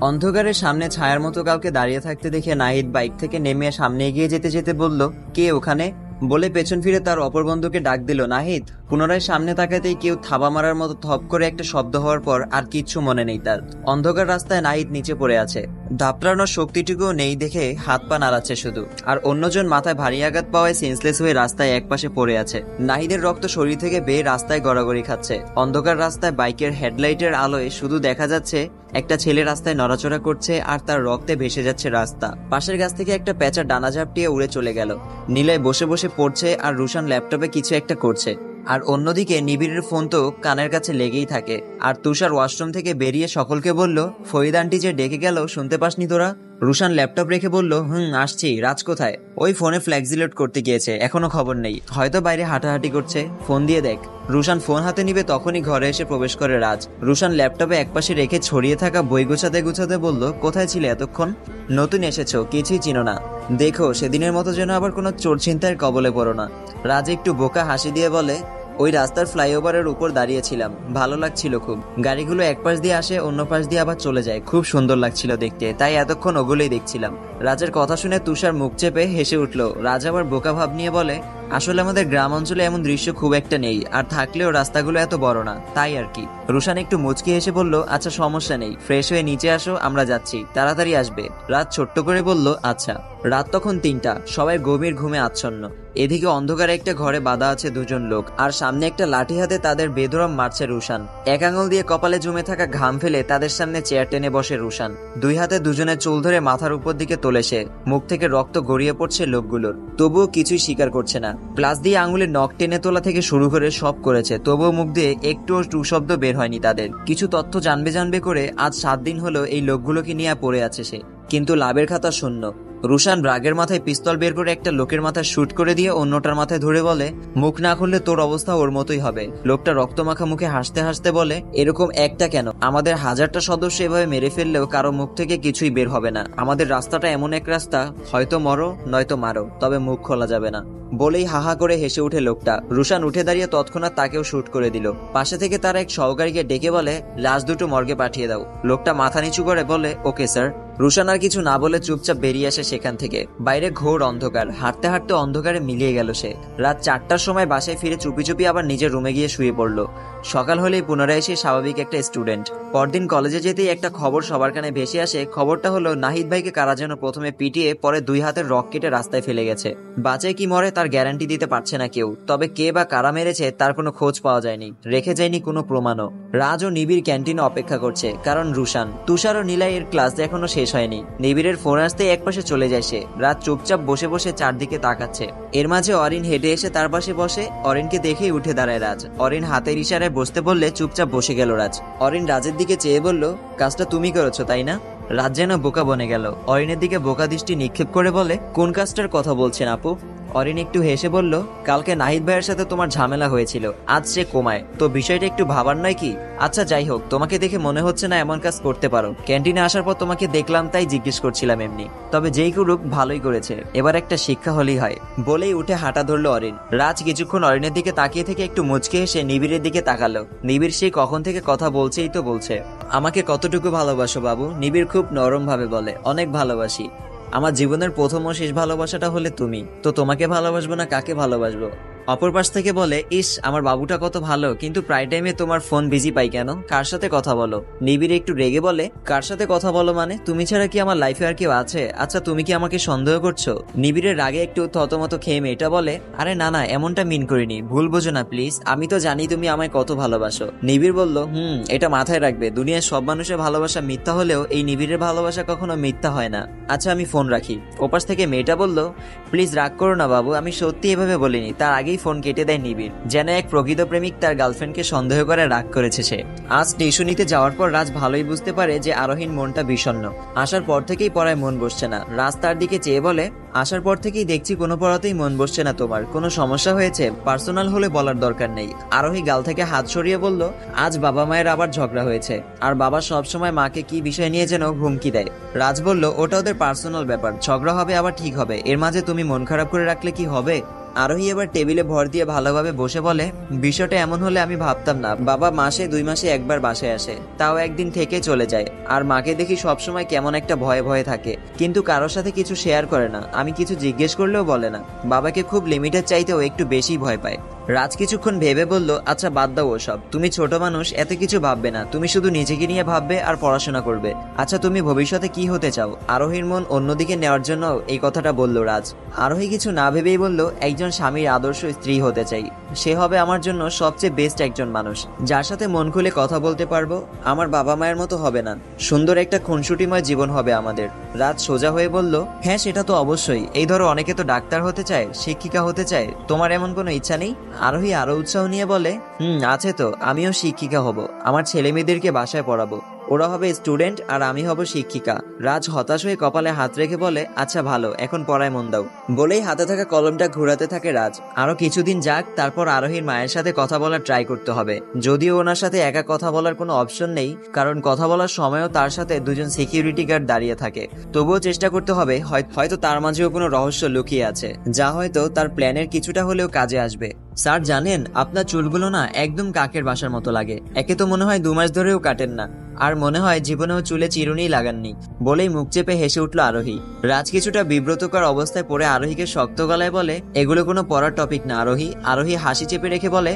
অন্ধকারের সামনে ছায়ার মতো কাউকে দাঁড়িয়ে থাকতে দেখে নাহিদ বাইক থেকে নেমে সামনে এগিয়ে যেতে যেতে বলল, কে ওখানে? বলে পেছন ফিরে তার অপর বন্ধুকে ডাক দিল, নাহিদ। পুনরায় সামনে তাকাতেই কেউ থাবা মারার মতো থপ করে একটা শব্দ হওয়ার পর আর কিচ্ছু মনে নেই তার। অন্ধকার রাস্তায় নাহিদ নিচে পড়ে আছে, দাপড়ানোর শক্তিটুকুও নেই দেখে হাত পা নাড়াচ্ছে শুধু। আর অন্যজন মাথায় ভারী আঘাত পাওয়ায় সেন্সলেস হয়ে রাস্তায় একপাশে পড়ে আছে। নাহিদের রক্ত শরীর থেকে বেয়ে রাস্তায় গড়াগড়ি খাচ্ছে। অন্ধকার রাস্তায় বাইকের হেডলাইটের আলোয় শুধু দেখা যাচ্ছে একটা ছেলে রাস্তায় নড়াচড়া করছে আর তার রক্তে ভেসে যাচ্ছে রাস্তা। পাশের গাছ থেকে একটা পেঁচা ডানা ঝাপটিয়ে উড়ে চলে গেল। নীলয় বসে বসে পড়ছে আর রুশান ল্যাপটপে কিছু একটা করছে। আর অন্যদিকে নিবিড়ের ফোন তো কানের কাছে লেগেই থাকে। আর তুষার ওয়াশরুম থেকে বেরিয়ে সকলকে বলল, ফরিদ আন্টি যে ডেকে গেল শুনতে পাসনি তোরা? রুশান ল্যাপটপ রেখে বলল, আসছি। রাজ কোথায়? ওই ফোনে ফ্ল্যাক্সিলোড করতে গিয়েছে, এখনো খবর নেই, হয়তো বাইরে হাঁটাহাঁটি করছে। ফোন দিয়ে দেখ। রুশান ফোন হাতে নিবে তখনই ঘরে এসে প্রবেশ করে রাজ। রুশান ল্যাপটপে একপাশে রেখে ছড়িয়ে থাকা বই গোছাতে গুছাতে বলল, কোথায় ছিলে এতক্ষণ? নতুন এসেছো, কিছুই চিনো না। দেখো সেদিনের মতো যেন আবার কোনো চোর ছিনতাইয়ের কবলে পড়ো না। রাজ একটু বোকা হাসি দিয়ে বলে, ওই রাস্তার ফ্লাইওভারের উপর দাঁড়িয়েছিলাম, ভালো লাগছিল খুব। গাড়িগুলো এক পাশ দিয়ে আসে, অন্য পাশ দিয়ে আবার চলে যায়, খুব সুন্দর লাগছিল দেখতে, তাই এতক্ষণ ওগুলোই দেখছিলাম। রাজের কথা শুনে তুষার মুখ চেপে হেসে উঠল। রাজ আবার বোকা ভাব নিয়ে বলে, আসলে আমাদের গ্রাম অঞ্চলে এমন দৃশ্য খুব একটা নেই, আর থাকলেও রাস্তাগুলো এত বড় না, তাই আর কি। রুশান একটু মুচকি হেসে বলল, আচ্ছা সমস্যা নেই, ফ্রেশ হয়ে নিচে আসো, আমরা যাচ্ছি, তাড়াতাড়ি আসবে। রাজ ছোট্ট করে বলল, আচ্ছা। রাত তখন 3টা, সবাই গভীর ঘুমে আচ্ছন্ন। এদিকে অন্ধকারে একটা ঘরে বাঁধা আছে দুজন লোক, আর সামনে একটা লাঠি হাতে তাদের বেধরম মারছে রুশান। এক আঙুল দিয়ে কপালে জমে থাকা ঘাম ফেলে তাদের সামনে চেয়ার টেনে বসে রুশান। দুই হাতে দুজনের চুল ধরে মাথার উপর দিকে তোলে সে। মুখ থেকে রক্ত গড়িয়ে পড়ছে লোকগুলোর, তবুও কিছুই স্বীকার করছে না। প্লাস দিয়ে আঙুলের নখ টেনে তোলা থেকে শুরু করে সব করেছে, তবুও মুখ দিয়ে একটুও টু শব্দ বের হয়নি তাদের। কিছু তথ্য জানবে করে আজ 7 দিন হলো এই লোকগুলোকে নিয়ে পড়ে আছে সে, কিন্তু লাভের খাতা শূন্য। রুশান রাগের মাথায় পিস্তল বের করে একটা লোকের মাথায় শুট করে দিয়ে অন্যটার মাথায় ধরে বলে, মুখ না খুললে তোর অবস্থা ওর মতোই হবে। লোকটা রক্তমাখা মুখে হাসতে হাসতে বলে, এরকম একটা কেন, আমাদের 1000টা সদস্য এভাবে মেরে ফেললেও কারো মুখ থেকে কিছুই বের হবে না। আমাদের রাস্তাটা এমন এক রাস্তা, হয়তো মরো নয়তো মারো, তবে মুখ খোলা যাবে না। বলেই হাহা করে হেসে উঠে লোকটা। রুশান উঠে দাঁড়িয়ে তৎক্ষণাৎ তাকেও শুট করে দিল। পাশে থেকে তার এক সহকারীকে ডেকে বলে, লাশ দুটো মর্গে পাঠিয়ে দাও। লোকটা মাথা নিচু করে বলে, ওকে স্যার। রুশান আর কিছু না বলে চুপচাপ বেরিয়ে আসে সেখান থেকে। বাইরে ঘোর অন্ধকার, হাঁটতে হাঁটতে অন্ধকারে মিলিয়ে গেল সে। রাত 4টার সময় বাসায় ফিরে চুপি চুপি আবার নিজের রুমে গিয়ে শুয়ে পড়ল। সকাল হলেই পুনরায় সে স্বাভাবিক একটা স্টুডেন্ট। পরদিন কলেজে যেতেই একটা খবর সবার কানে ভেসে আসে। খবরটা হলো নাহিদ ভাইকে কারা যেন প্রথমে পিটিয়ে পরে 2 হাতের রক কেটে রাস্তায় ফেলে গেছে। বাঁচে কি মরে তার গ্যারান্টি দিতে পারছে না কেউ, তবে কে বা কারা মেরেছে তার কোনো খোঁজ পাওয়া যায়নি, রেখে যায়নি কোনো প্রমাণও। রাজ ও নিবিড় ক্যান্টিনে অপেক্ষা করছে, কারণ রুশান, তুষার ও নীলাই এর ক্লাস এখনো শেষ হয়নি। নিবিড়ের ফোন আসতে একপাশে চলে যায় সে। রাজ চুপচাপ বসে বসে চারদিকে তাকাচ্ছে। এর মাঝে অরিন হেঁটে এসে তার পাশে বসে। অরিনকে দেখেই উঠে দাঁড়ায় রাজ। অরিন হাতের ইশারায় বসতে বললে চুপচাপ বসে গেল রাজ। অরিন রাজের দিকে চেয়ে বলল, কাজটা তুমি করেছো তাই না? রাজ যেন বোকা বনে গেল। অরিনের দিকে বোকা দৃষ্টি নিক্ষেপ করে বলে, কোন কাজটার কথা বলছেন আপু? অরিন একটু হেসে বলল, কালকে নাহিদ ভাইয়ের সাথে তোমার ঝামেলা হয়েছিল, আজ সে কোমায়, তো বিষয়টা একটু ভাবার নয় কি? আচ্ছা যাই হোক, তোমাকে দেখে মনে হচ্ছে না এমন কাজ করতে পারো। ক্যান্টিনে আসার পর তোমাকে দেখলাম তাই জিজ্ঞেস করছিলাম এমনি। তবে যেই করুক ভালোই করেছে, এবার একটা শিক্ষা হলেই হয়। বলেই উঠে হাঁটা ধরলো অরিন। রাজ কিছুক্ষণ অরিনের দিকে তাকিয়ে থেকে একটু মুচকে এসে নিবিড়ের দিকে তাকালো। নিবিড় সেই কখন থেকে কথা বলছেই তো বলছে, আমাকে কতটুকু ভালোবাসো বাবু? নিবিড় খুব নরম ভাবে বলে, অনেক ভালোবাসি। আমার জীবনের প্রথম ও শেষ ভালোবাসাটা হলে তুমি, তো তোমাকে ভালোবাসবো না কাকে ভালোবাসবো? অপর পাশ থেকে বলে, ইস আমার বাবুটা কত ভালো, কিন্তু প্রায় টাইমে তোমার ফোন বিজি পাই কেন? কার সাথে কথা বলো? নিবিড় একটু রেগে বলে, কার সাথে কথা বলো মানে? তুমি ছাড়া কি আমার লাইফে আর কেউ আছে? আচ্ছা তুমি কি আমাকে সন্দেহ করছো? নিবিড়ের রাগে একটু থতমত খেয়ে মেয়েটা বলে, আরে না না, এমনটা মিন করিনি, ভুল বোঝো না প্লিজ, আমি তো জানি তুমি আমায় কত ভালোবাসো। নিবিড় বলল, এটা মাথায় রাখবে, দুনিয়ার সব মানুষের ভালোবাসা মিথ্যা হলেও এই নিবিড়ের ভালোবাসা কখনো মিথ্যা হয় না। আচ্ছা আমি ফোন রাখি। ওপাশ থেকে মেয়েটা বলল, প্লিজ রাগ করো না বাবু, আমি সত্যি এভাবে বলিনি। তার আগেই ফোন কেটে দেয় নিবিড়, যেন এক প্রকৃত প্রেমিক তার গার্লফ্রেন্ডকে সন্দেহ করে রাগ করেছে সে। আজ টিউশনিতে যাওয়ার পর রাজ ভালোই বুঝতে পারে যে আরোহীর মনটা বিষণ্ণ। আসার পর থেকেই পড়ায় মন বসছে না। রাজ তার দিকে চেয়ে বলে, আসার পর থেকেই দেখছি কোনো পড়াতেই মন বসছে না তোমার, কোনো সমস্যা হয়েছে? পার্সোনাল হলে বলার দরকার নেই। আরোহী গাল থেকে হাত সরিয়ে বলল, আজ বাবা মায়ের আবার ঝগড়া হয়েছে, আর বাবা সবসময় মাকে কি বিষয় নিয়ে যেন হুমকি দেয়। রাজ বলল, ওটা ওদের পার্সোনাল ব্যাপার, ঝগড়া হবে আবার ঠিক হবে, এর মাঝে তুমি মন খারাপ করে রাখলে কি হবে? আরোহী এবার টেবিলে ভর দিয়ে ভালোভাবে বসে বলে, বিষয়টা এমন হলে আমি ভাবতাম না। বাবা মাসে 2 মাসে একবার বাসায় আসে, তাও একদিন থেকে চলে যায়। আর মাকে দেখি সবসময় কেমন একটা ভয়ে ভয়ে থাকে, কিন্তু কারোর সাথে কিছু শেয়ার করে না। আমি কিছু জিজ্ঞেস করলেও বলে না। বাবাকে খুব লিমিটেড চাইতেও একটু বেশি ভয় পায়। রাজ কিছুক্ষণ ভেবে বলল, আচ্ছা বাদ দাও ওসব, তুমি ছোট মানুষ, এত কিছু ভাববে না। তুমি শুধু নিজেকে নিয়ে ভাববে আর পড়াশোনা করবে। আচ্ছা তুমি ভবিষ্যতে কি হতে চাও? আরোহীর মন অন্যদিকে নেওয়ার জন্য এই কথাটা বলল রাজ। আরোহী কিছু না ভেবেই বলল, একজন স্বামীর আদর্শ স্ত্রী হতে চাই। সে হবে আমার জন্য সবচেয়ে বেস্ট একজন মানুষ, যার সাথে মন খুলে কথা বলতে পারবো। আমার বাবা মায়ের মতো হবে না, সুন্দর একটা খুনসুটিময় জীবন হবে আমাদের। রাজ সোজা হয়ে বলল, হ্যাঁ সেটা তো অবশ্যই। এই ধরো অনেকে তো ডাক্তার হতে চায়, শিক্ষিকা হতে চায়, তোমার এমন কোনো ইচ্ছা নেই? আরোহী আরো উৎসাহ নিয়ে বলে, আছে তো, আমিও শিক্ষিকা হব। আমার ছেলে মেয়েদেরকে বাসায় পড়াবো, ওরা হবে স্টুডেন্ট আর আমি হব শিক্ষিকা। রাজ হতাশ হয়ে কপালে হাত রেখে বলে, আচ্ছা ভালো, এখন পড়ায় মন দাও। বলেই হাতে থাকা কলমটা ঘোরাতে থাকে রাজ। আরো কিছুদিন যাক, তারপর আরোহীর মায়ের সাথে কথা বলার ট্রাই করতে হবে। যদিও ওনার সাথে একা কথা বলার কোনো অপশন নেই, কারণ কথা বলার সময়ও তার সাথে 2জন সিকিউরিটি গার্ড দাঁড়িয়ে থাকে। তবুও চেষ্টা করতে হবে, হয়তো তার মাঝেও কোনো রহস্য লুকিয়ে আছে, যা হয়তো তার প্ল্যানের কিছুটা হলেও কাজে আসবে। স্যার জানেন, আপনার চুলগুলো না একদম কাকের বাসার মতো লাগে। একে তো মনে হয় 2 মাস ধরেও কাটেন না, আর মনে হয় জীবনেও চুলে চিরুনি লাগাননি। বলেই মুখ চেপে হেসে উঠল আরোহী। রাজ কিছুটা বিব্রতকর অবস্থায় পড়ে আরোহীকে শক্ত গলায় বলে, এগুলো কোনো পড়ার টপিক না আরোহী। আরোহী হাসি চেপে রেখে বলে,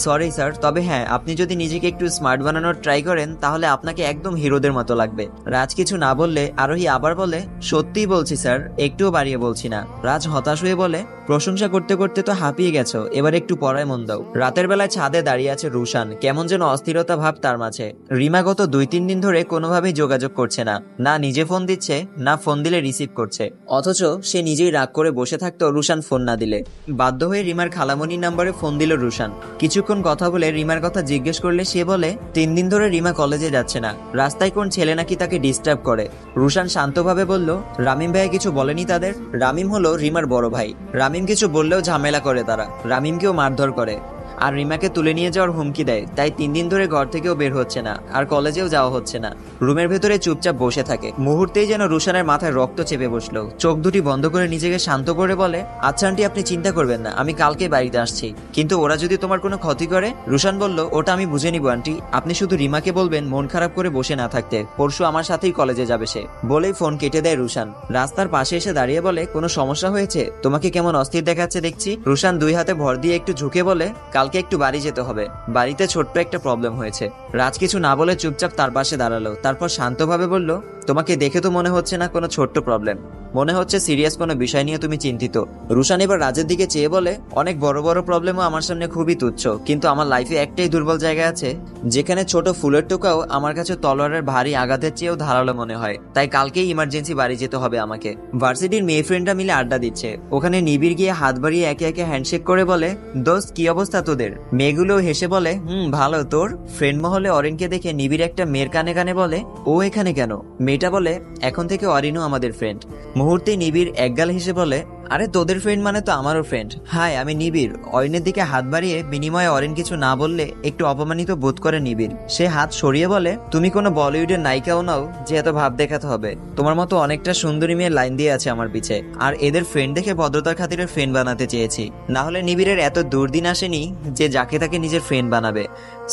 সরি স্যার, তবে হ্যাঁ, আপনি যদি নিজেকে একটু স্মার্ট বানানোর ট্রাই করেন তাহলে আপনাকে একদম হিরোদের মতো লাগবে। রাজ কিছু না বললে আরোহী আবার বলে, সত্যিই বলছি স্যার, একটুও বাড়িয়ে বলছি না। রাজ হতাশ হয়ে বলে, প্রশংসা করতে করতে তো হাঁপিয়ে গেছো, এবার একটু পড়ায় মন দাও। রাতের বেলায় ছাদে দাঁড়িয়ে আছে রুশান, কেমন যেন অস্থিরতা ভাব তার মাঝে। রিমা গত 2-3 দিন ধরে কোনোভাবেই যোগাযোগ করছে না, না নিজে ফোন দিচ্ছে, না ফোন দিলে রিসিভ করছে। অথচ সে নিজেই রাগ করে বসে থাকতো রুশান ফোন না দিলে। বাধ্য হয়ে রিমার খালামণির নাম্বারে ফোন দিল রুশান। কিছুক্ষণ কথা বলে রিমার কথা জিজ্ঞেস করলে সে বলে, 3 দিন ধরে রিমা কলেজে যাচ্ছে না, রাস্তায় কোন ছেলে নাকি তাকে ডিস্টার্ব করে। রুশান শান্তভাবে বলল, রামিম ভাইয়া কিছু বলেনি তাদের? রামিম হলো রিমার বড় ভাই। রামিম কিছু বললেও ঝামেলা করে তারা, রামিমকেও মারধর করে আর রিমাকে তুলে নিয়ে যাওয়ার হুমকি দেয়। তাই 3 দিন ধরে ঘর থেকেও বের হচ্ছে না, আর কলেজেও যাওয়া হচ্ছে না। রুমের ভেতরে চুপচাপ বসে থাকে। মুহূর্তেই যেন রুশানের মাথায় রক্ত চেপে বসলো। চোখ দুটি বন্ধ করে নিজেকে শান্ত করে বলে, আচ্ছা আন্টি, আপনি চিন্তা করবেন না, আমি কালকে বাড়িতে আসছি। কিন্তু ওরা যদি তোমার কোনো ক্ষতি করে? রুশান বলল, ওটা আমি বুঝে নিব আন্টি, আপনি শুধু রিমাকে বলবেন মন খারাপ করে বসে না থাকতে, পরশু আমার সাথেই কলেজে যাবে সে। বলেই ফোন কেটে দেয় রুশান। রাস্তার পাশে এসে দাঁড়িয়ে বলে, কোনো সমস্যা হয়েছে? তোমাকে কেমন অস্থির দেখাচ্ছে দেখছি। রুশান 2 হাতে ভর দিয়ে একটু ঝুঁকে বলে, কালকে একটু বাড়ি যেতে হবে, বাড়িতে ছোট্ট একটা প্রবলেম হয়েছে। রাজ কিছু না বলে চুপচাপ তার পাশে দাঁড়ালো, তারপর শান্তভাবে বলল, তোমাকে দেখে তো মনে হচ্ছে না কোনো ছোট্ট প্রবলেম, মনে হচ্ছে সিরিয়াস কোনো বিষয় নিয়ে তুমি চিন্তিত। রুশান এবার রাজের দিকে চেয়ে বলে, অনেক বড় বড় প্রবলেমও আমার সামনে খুবই তুচ্ছ, কিন্তু আমার লাইফে একটাই দুর্বল জায়গা আছে, যেখানে ছোট ফুলের টোকাও আমার কাছে তলোয়ারের ভারী আঘাতের চেয়েও ধারালো মনে হয়। তাই কালকেই ইমার্জেন্সি বাড়ি যেতে হবে আমাকে। ভার্সিটির মেয়ে ফ্রেন্ডরা মিলে আড্ডা দিচ্ছে, ওখানে নিবিড় গিয়ে হাত বাড়িয়ে একে একে হ্যান্ডশেক করে বলে, দোস্ত কি অবস্থা তোদের? মেয়েগুলো হেসে বলে, ভালো। তোর? ফ্রেন্ড মহলে অরিনকে দেখে নিবিড় একটা মেয়ের কানে কানে বলে, ও এখানে কেন? মেয়েটা বলে, এখন থেকে অরিনও আমাদের ফ্রেন্ড। মুহূর্তে নিবিড় একগাল হেসে বলে, আরে তোদের ফ্রেন্ড মানে তো আমারও ফ্রেন্ড। হাই, আমি নিবিড়। অরিনের দিকে হাত বাড়িয়ে বিনিময়ে অরিন কিছু না বললে একটু অপমানিত বোধ করে নিবিড়। সে হাত সরিয়ে বলে, তুমি কোনো বলিউডের নায়িকাও নাও যে এত ভাব দেখাতে হবে। তোমার মতো অনেকটা সুন্দরী মেয়ের লাইন দিয়ে আছে আমার পিছে, আর এদের ফ্রেন্ড দেখে ভদ্রতার খাতিরে ফ্রেন্ড বানাতে চেয়েছি। না হলে নিবিড়ের এত দুর্দিন আসেনি যে যাকে তাকে নিজের ফ্রেন্ড বানাবে।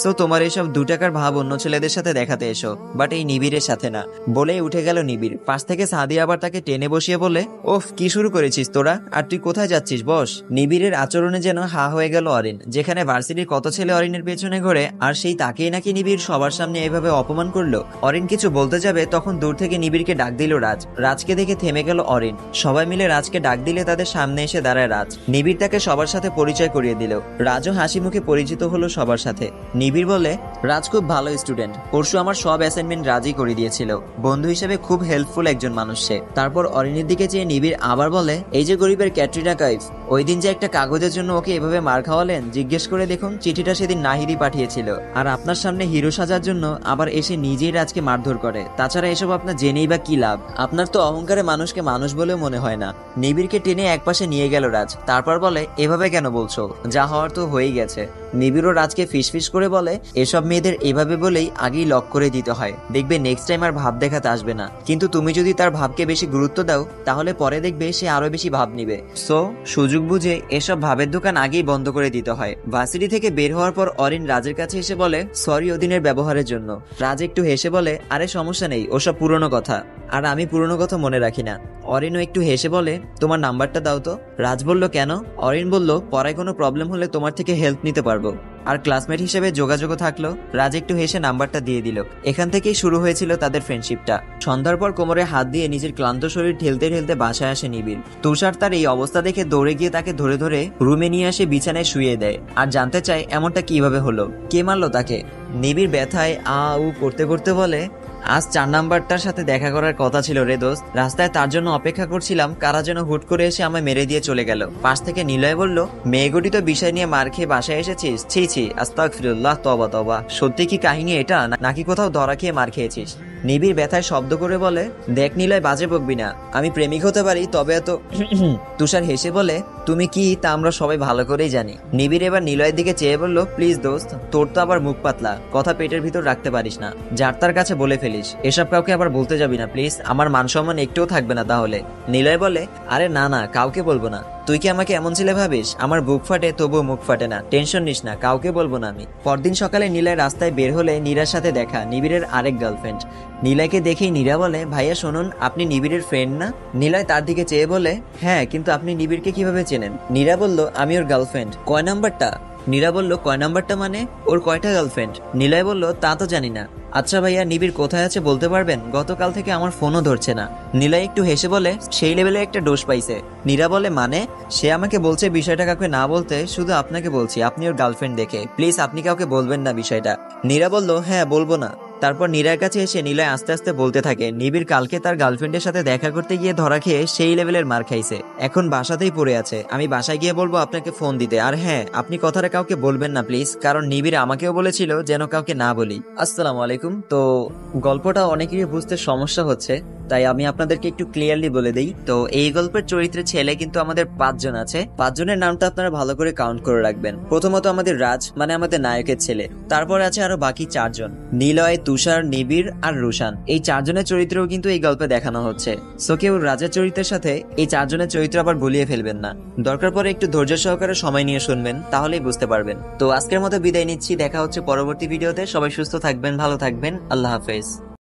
সো তোমার এইসব 2 টাকার ভাব অন্য ছেলেদের সাথে দেখাতে এসো, বাট এই নিবিড়ের সাথে না। বলেই উঠে গেল নিবিড়। পাশ থেকে সাদিয়া আবার তাকে টেনে বসিয়ে বলে, ওফ, কি শুরু করেছিস তোরা? আর তুই কোথায় যাচ্ছিস? বস। নিবিড়ের আচরণে যেন হা হয়ে গেল অরিন। যেখানে ভার্সিটির কত ছেলে অরিনের পেছনে ঘোরে, আর সেই তাকেই নাকি নিবিড় সবার সামনে এভাবে অপমান করলো। অরিন কিছু বলতে যাবে, তখন দূর থেকে নিবিড়কে ডাক দিল রাজ। রাজকে দেখে থেমে গেল অরিন। সবাই মিলে রাজকে ডাক দিলে তাদের সামনে এসে দাঁড়ায় রাজ। নিবিড় তাকে সবার সাথে পরিচয় করিয়ে দিল। রাজও হাসি মুখে পরিচিত হলো সবার সাথে। নিবিড় বলে, রাজ খুব ভালো স্টুডেন্ট, পরশু আমার সব অ্যাসাইনমেন্ট রাজই করে দিয়েছিল। বন্ধু হিসেবে খুব হেল্পফুল একজন মানুষ সে। তারপর অরিনের দিকে চেয়ে নিবিড় আবার বলে, এই যে গরিবের ক্যাটরিনা কাইফ, ওই দিন যে একটা কাগজের জন্য ওকে এভাবে মার খাওয়ালেন, জিজ্ঞেস করে দেখুন চিঠিটা সেদিন নাহিদই পাঠিয়েছিল। আর আপনার সামনে হিরো সাজার জন্য আবার এসে নিজেই রাজকে মারধর করে। তাছাড়া এসব আপনার জেনেই বা কি লাভ? আপনার তো অহংকারে মানুষকে মানুষ বলেও মনে হয় না। নিবিড়কে টেনে একপাশে নিয়ে গেল রাজ। তারপর বলে, এভাবে কেন বলছো? যা হওয়ার তো হয়েই গেছে। নিবিড়ও রাজকে ফিসফিস করে বলে, এসব মেয়েদের এভাবে বলেই আগেই লক করে দিতে হয়, দেখবে নেক্সট টাইম আর ভাব দেখাতে আসবে না। কিন্তু তুমি যদি তার ভাবকে বেশি গুরুত্ব দাও, তাহলে পরে দেখবে সে আরো বেশি ভাব ভাব নিবে। সো সুযোগ বুঝে এসব ভাবের দোকান আগেই বন্ধ করে দিতে হয়। ভার্সিটি থেকে বের হওয়ার পর অরিন রাজের কাছে এসে বলে সরি ওদিনের ব্যবহারের জন্য। রাজ একটু হেসে বলে আরে সমস্যা নেই, ওসব পুরনো কথা, আর আমি পুরনো কথা মনে রাখি না। অরিনও একটু হেসে বলে তোমার নাম্বারটা দাও তো। রাজ বলল কেন? অরিন বলল পড়ায় কোনো প্রবলেম হলে তোমার থেকে হেল্প নিতে পারবো, আর ক্লাসমেট হিসেবে যোগাযোগও থাকলো। রাজ একটু হেসে নাম্বারটা দিয়ে দিল। এখান থেকেই শুরু হয়েছিল তাদের ফ্রেন্ডশিপটা। সন্ধ্যার পর কোমরে হাত দিয়ে নিজের ক্লান্ত শরীর ঠেলতে ঠেলতে বাসায় আসে নিবিড়। তুষার তার এই অবস্থা দেখে দৌড়ে গিয়ে তাকে ধরে ধরে রুমে নিয়ে আসে, বিছানায় শুয়ে দেয় আর জানতে চায় এমনটা কিভাবে হলো, কে মারলো তাকে। নিবিড় ব্যথায় আ উ করতে করতে বলে আজ 4 নাম্বারটার সাথে দেখা করার কথা ছিল রে দোস্ত। রাস্তায় তার জন্য অপেক্ষা করছিলাম, কারা যেন হুট করে এসে আমায় মেরে দিয়ে চলে গেল। পাশ থেকে নিলয় বলল মেয়েগুটি তো বিষয় নিয়ে মার খেয়ে বাসায় এসেছিস? ছি ছি, আস্তাগফিরুল্লাহ, তওবা তওবা। সত্যি কি কাহিনী এটা, নাকি কোথাও ধরা খেয়ে মার খেয়েছিস? নিবিড় ব্যথায় শব্দ করে বলে দেখ নিলয়, বাজে বকবি না, আমি প্রেমিক হতে পারি তবে এত তুষার হেসে বলে তুমি কি তা আমরা সবাই ভালো করেই জানি। নিবিড় এবার নিলয়ের দিকে চেয়ে বলল প্লিজ দোস্ত, তোর তো আবার মুখ পাতলা, কথা পেটের ভিতর রাখতে পারিস না, যার তার কাছে বলে ফেলিস। এসব কাউকে আবার বলতে যাবি না প্লিজ, আমার মান সম্মান একটুও থাকবে না তাহলে। নিলয় বলে আরে না না, কাউকে বলবো না। তুই কি আমাকে এমন ছেলে ভাবিস? আমার বুক ফাটে তবুও মুখ ফাটে না, টেনশন নিস না, কাউকে বলবো না আমি। পরদিন সকালে নিলয় রাস্তায় বের হলে নীরার সাথে দেখা, নিবিড়ের আরেক গার্লফ্রেন্ড। নিলয়কে দেখেই নীরা বলে ভাইয়া শুনুন, আপনি নিবিড়ের ফ্রেন্ড না? নিলয় তার দিকে চেয়ে বলে হ্যাঁ, কিন্তু আপনি নিবিড়কে কিভাবে চেনেন? নীরা বলল আমি ওর গার্লফ্রেন্ড। কয় নাম্বারটা? নীরা বলল কয় নাম্বারটা মানে? ওর কয়টা গার্লফ্রেন্ড? নিলয় বলল তা তো জানি না। আচ্ছা ভাইয়া, নিবিড় কোথায় আছে বলতে পারবেন? গতকাল থেকে আমার ফোনও ধরছে না। নিলয় একটু হেসে বলে সেই লেভেলে একটা ডোজ পাইছে। নীরা বলে মানে? সে আমাকে বলছে বিষয়টা কাউকে না বলতে, শুধু আপনাকে বলছি, আপনি ওর গার্লফ্রেন্ড দেখে। প্লিজ আপনি কাউকে বলবেন না বিষয়টা। নীরা বলল হ্যাঁ বলবো না। তারপর নীরার কাছে এসে নিলয় আস্তে আস্তে বলতে থাকে নিবিড় কালকে তার গার্লফ্রেন্ডের সাথে দেখা করতে গিয়ে ধরা খেয়ে সেই লেভেলের মার খাইছে, এখন বাসাতেই পড়ে আছে। আমি বাসায় গিয়ে বলবো আপনাকে ফোন দিতে। আর হ্যাঁ, আপনি কথাটা কাউকে বলবেন না প্লিজ, কারণ নিবিড় আমাকেও বলেছিল যেন কাউকে না বলি। আসসালামু আলাইকুম। তো গল্পটা অনেকেরই বুঝতে সমস্যা হচ্ছে, তাই আমি আপনাদেরকে একটু ক্লিয়ারলি বলে দিই। তো এই গল্পের চরিত্রে ছেলে কিন্তু আমাদের 5 জন আছে। 5 জনের নামটা আপনারা ভালো করে কাউন্ট করে রাখবেন। প্রথমত আমাদের রাজ, মানে আমাদের নায়কের ছেলে। তারপর আছে আরো বাকি 4 জন, নিলয়, তুষার, নিবিড় আর রুশান। এই 4 জনের চরিত্রও কিন্তু এই গল্পে দেখানো হচ্ছে। সো কেউ রাজের চরিত্রের সাথে এই 4 জনের চরিত্র আবার গুলিয়ে ফেলবেন না। দরকার পরে একটু ধৈর্য সহকারে সময় নিয়ে শুনবেন, তাহলেই বুঝতে পারবেন। তো আজকের মতো বিদায় নিচ্ছি, দেখা হচ্ছে পরবর্তী ভিডিওতে। সবাই সুস্থ থাকবেন, ভালো থাকবেন, আল্লাহ হাফেজ।